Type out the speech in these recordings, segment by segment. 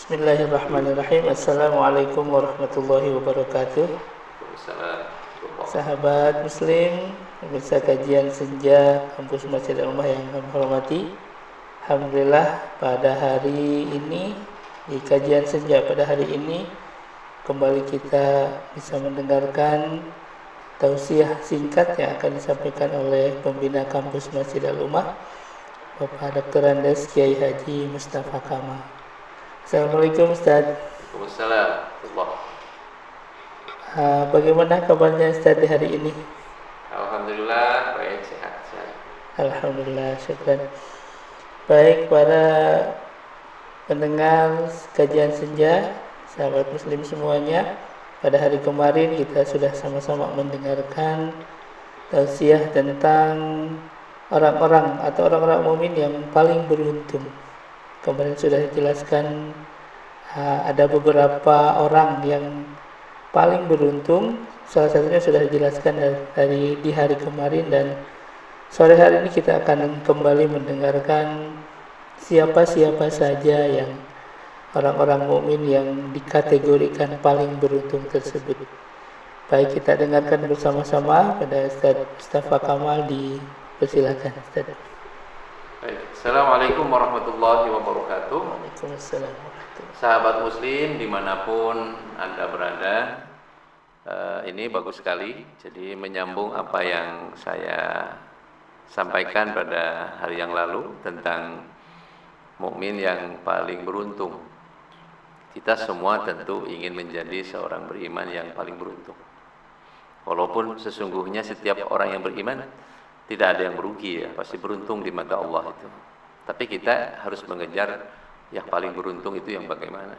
Bismillahirrahmanirrahim. Assalamualaikum warahmatullahi wabarakatuh. Sahabat Muslim, pemirsa kajian senja kampus Masjid Al-Ummah yang kami hormati. Alhamdulillah pada hari ini, di kajian senja pada hari ini, kembali kita bisa mendengarkan tausiah singkat yang akan disampaikan oleh pembina kampus Masjid Al-Ummah, Bapak Dr. Andes Kiai Haji Mustafa Kamal. Assalamualaikum Ustaz. Waalaikumsalam. Bagaimana kabarnya Ustaz di hari ini? Alhamdulillah baik, sehat. Alhamdulillah, syukran. Baik para pendengar kajian senja, sahabat muslim semuanya, pada hari kemarin kita sudah sama-sama mendengarkan tausiah tentang orang-orang atau orang-orang mukmin yang paling beruntung. Kemarin sudah dijelaskan ada beberapa orang yang paling beruntung. Salah satunya sudah dijelaskan dari di hari kemarin, dan sore hari ini kita akan kembali mendengarkan siapa-siapa saja yang orang-orang mukmin yang dikategorikan paling beruntung tersebut. Baik, kita dengarkan bersama-sama pada Ustaz Mustafa Kamal. Dipersilakan Ustaz. Assalamualaikum warahmatullahi wabarakatuh. Waalaikumsalam. Sahabat muslim dimanapun Anda berada, ini bagus sekali. Jadi menyambung apa yang saya sampaikan pada hari yang lalu tentang mukmin yang paling beruntung. Kita semua tentu ingin menjadi seorang beriman yang paling beruntung. Walaupun sesungguhnya setiap orang yang beriman tidak ada yang merugi, ya, pasti beruntung di mata Allah itu. Tapi kita harus mengejar yang paling beruntung itu yang bagaimana.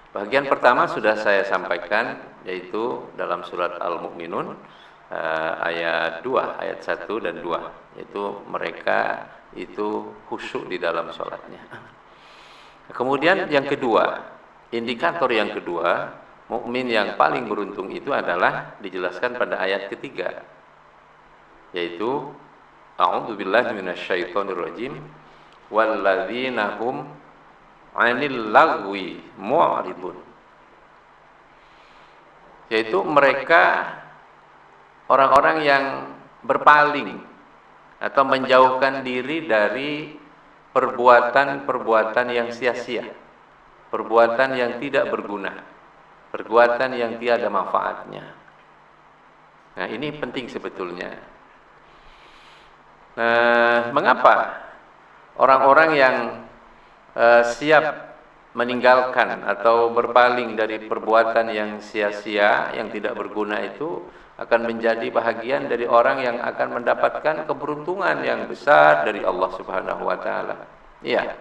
Bagian pertama sudah saya sampaikan, yaitu dalam surat Al-Mu'minun ayat 2, ayat 1 dan 2, yaitu mereka itu khusyuk di dalam sholatnya. Kemudian yang kedua, indikator yang kedua, mukmin yang paling beruntung itu adalah dijelaskan pada ayat ketiga, yaitu a'udzubillahi minasyaitonirrajim walladzina hum 'anil lagwi mu'ridun, yaitu mereka orang-orang yang berpaling atau menjauhkan diri dari perbuatan-perbuatan yang sia-sia, perbuatan yang tidak berguna, perbuatan yang tiada manfaatnya. Nah, ini penting sebetulnya. Mengapa orang-orang yang siap meninggalkan atau berpaling dari perbuatan yang sia-sia, yang tidak berguna itu akan menjadi bahagian dari orang yang akan mendapatkan keberuntungan yang besar dari Allah Subhanahu wa taala? Iya.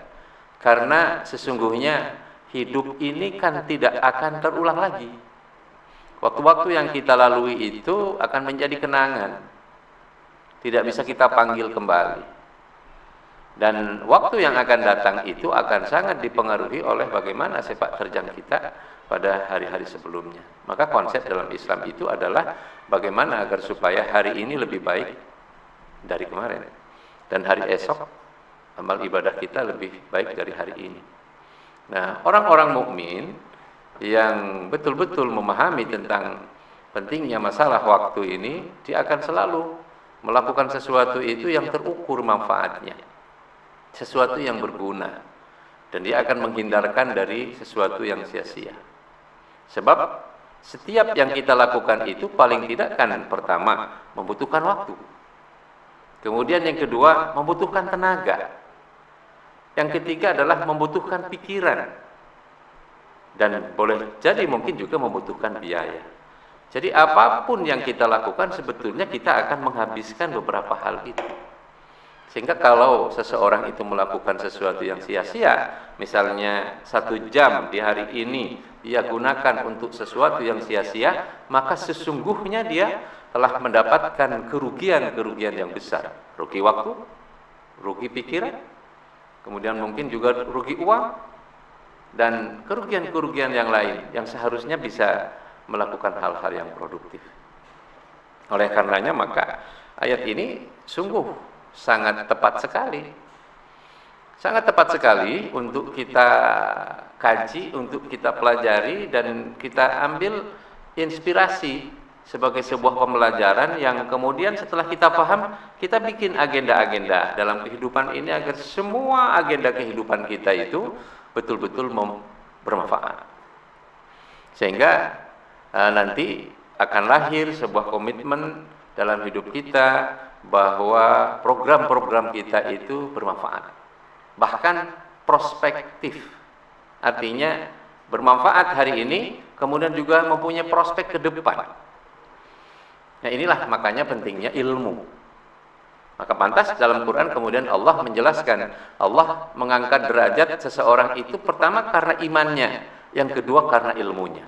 Karena sesungguhnya hidup ini kan tidak akan terulang lagi. Waktu-waktu yang kita lalui itu akan menjadi kenangan. Tidak bisa kita panggil kembali. Dan waktu yang akan datang itu akan sangat dipengaruhi oleh bagaimana sepak terjang kita pada hari-hari sebelumnya. Maka konsep dalam Islam itu adalah bagaimana agar supaya hari ini lebih baik dari kemarin, dan hari esok amal ibadah kita lebih baik dari hari ini. Nah, orang-orang mukmin yang betul-betul memahami tentang pentingnya masalah waktu ini, dia akan selalu melakukan sesuatu itu yang terukur manfaatnya, sesuatu yang berguna, dan dia akan menghindarkan dari sesuatu yang sia-sia. Sebab setiap yang kita lakukan itu paling tidak kan pertama membutuhkan waktu, kemudian yang kedua membutuhkan tenaga, yang ketiga adalah membutuhkan pikiran, dan boleh jadi mungkin juga membutuhkan biaya. Jadi apapun yang kita lakukan sebetulnya kita akan menghabiskan beberapa hal itu. Sehingga kalau seseorang itu melakukan sesuatu yang sia-sia, misalnya 1 jam di hari ini dia gunakan untuk sesuatu yang sia-sia, maka sesungguhnya dia telah mendapatkan kerugian-kerugian yang besar. Rugi waktu, rugi pikiran, kemudian mungkin juga rugi uang, dan kerugian-kerugian yang lain yang seharusnya bisa melakukan hal-hal yang produktif. Oleh karenanya maka ayat ini sungguh sangat tepat sekali. sangat tepat sekali untuk kita kaji, untuk kita pelajari, dan kita ambil inspirasi sebagai sebuah pembelajaran yang kemudian setelah kita paham, kita bikin agenda-agenda dalam kehidupan ini agar semua agenda kehidupan kita itu betul-betul bermanfaat. Sehingga nanti akan lahir sebuah komitmen dalam hidup kita bahwa program-program kita itu bermanfaat. Bahkan prospektif. Artinya bermanfaat hari ini, kemudian juga mempunyai prospek ke depan. Nah, inilah makanya pentingnya ilmu. Maka pantas dalam Quran kemudian Allah menjelaskan, Allah mengangkat derajat seseorang itu pertama karena imannya, yang kedua karena ilmunya.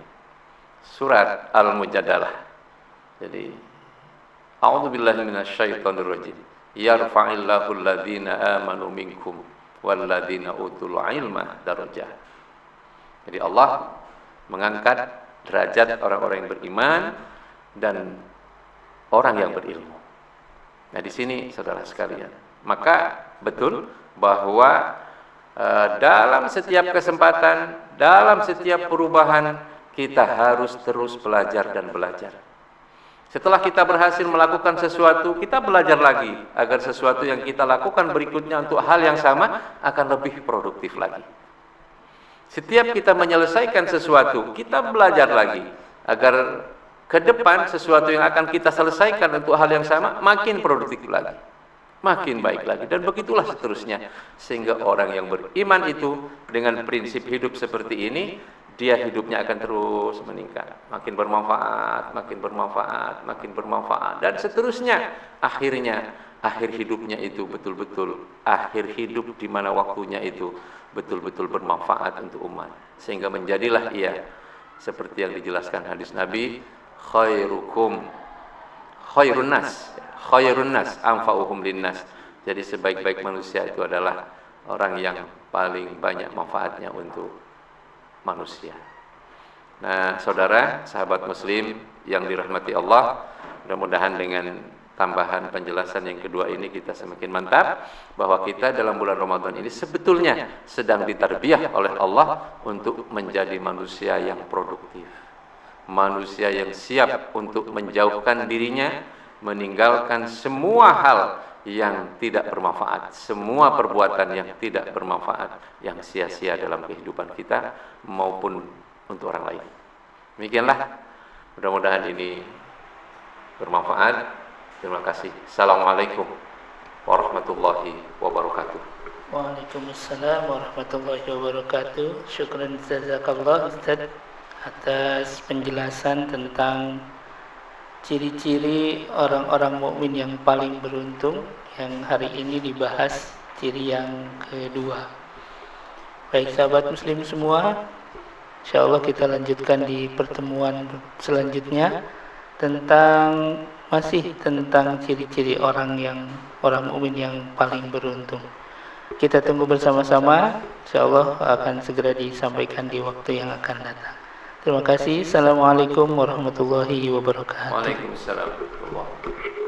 Surat Al-Mujadalah. Jadi, a'udzubillahi minasyaitonirrajim. Yarfa'illahu alladhina amanu minkum walladzina utul ilma darajat. Jadi Allah mengangkat derajat orang-orang yang beriman dan orang yang berilmu. Nah, di sini saudara sekalian, maka betul bahwa dalam setiap kesempatan, dalam setiap perubahan kita harus terus belajar dan belajar. Setelah kita berhasil melakukan sesuatu, kita belajar lagi agar sesuatu yang kita lakukan berikutnya untuk hal yang sama akan lebih produktif lagi. Setiap kita menyelesaikan sesuatu, kita belajar lagi agar ke depan sesuatu yang akan kita selesaikan untuk hal yang sama makin produktif lagi, makin baik lagi, dan begitulah seterusnya. Sehingga orang yang beriman itu dengan prinsip hidup seperti ini, dia hidupnya akan terus meningkat, makin bermanfaat, makin bermanfaat, makin bermanfaat, dan seterusnya. Akhirnya, akhir hidupnya itu betul-betul akhir hidup di mana waktunya itu betul-betul bermanfaat untuk umat. Sehingga menjadilah ia seperti yang dijelaskan hadis Nabi, khairukum khairun nas anfa'uhum linnas. Jadi sebaik-baik manusia itu adalah orang yang paling banyak manfaatnya untuk manusia. Nah, saudara, sahabat muslim yang dirahmati Allah, mudah-mudahan dengan tambahan penjelasan yang kedua ini kita semakin mantap bahwa kita dalam bulan Ramadan ini sebetulnya sedang ditarbiyah oleh Allah untuk menjadi manusia yang produktif, manusia yang siap untuk menjauhkan dirinya, meninggalkan semua hal yang tidak bermanfaat, semua perbuatan yang tidak bermanfaat, yang sia-sia dalam kehidupan kita maupun untuk orang lain. Demikianlah, mudah-mudahan ini bermanfaat. Terima kasih. Assalamualaikum warahmatullahi wabarakatuh. Waalaikumsalam warahmatullahi wabarakatuh. Syukran jazakallah Ustaz atas penjelasan tentang ciri-ciri orang-orang mukmin yang paling beruntung, yang hari ini dibahas ciri yang kedua. Baik sahabat muslim semua, insyaallah kita lanjutkan di pertemuan selanjutnya masih tentang ciri-ciri orang mukmin yang paling beruntung. Kita tunggu bersama-sama, insyaallah akan segera disampaikan di waktu yang akan datang. Terima kasih. Assalamualaikum warahmatullahi wabarakatuh. Waalaikumsalam warahmatullahi wabarakatuh.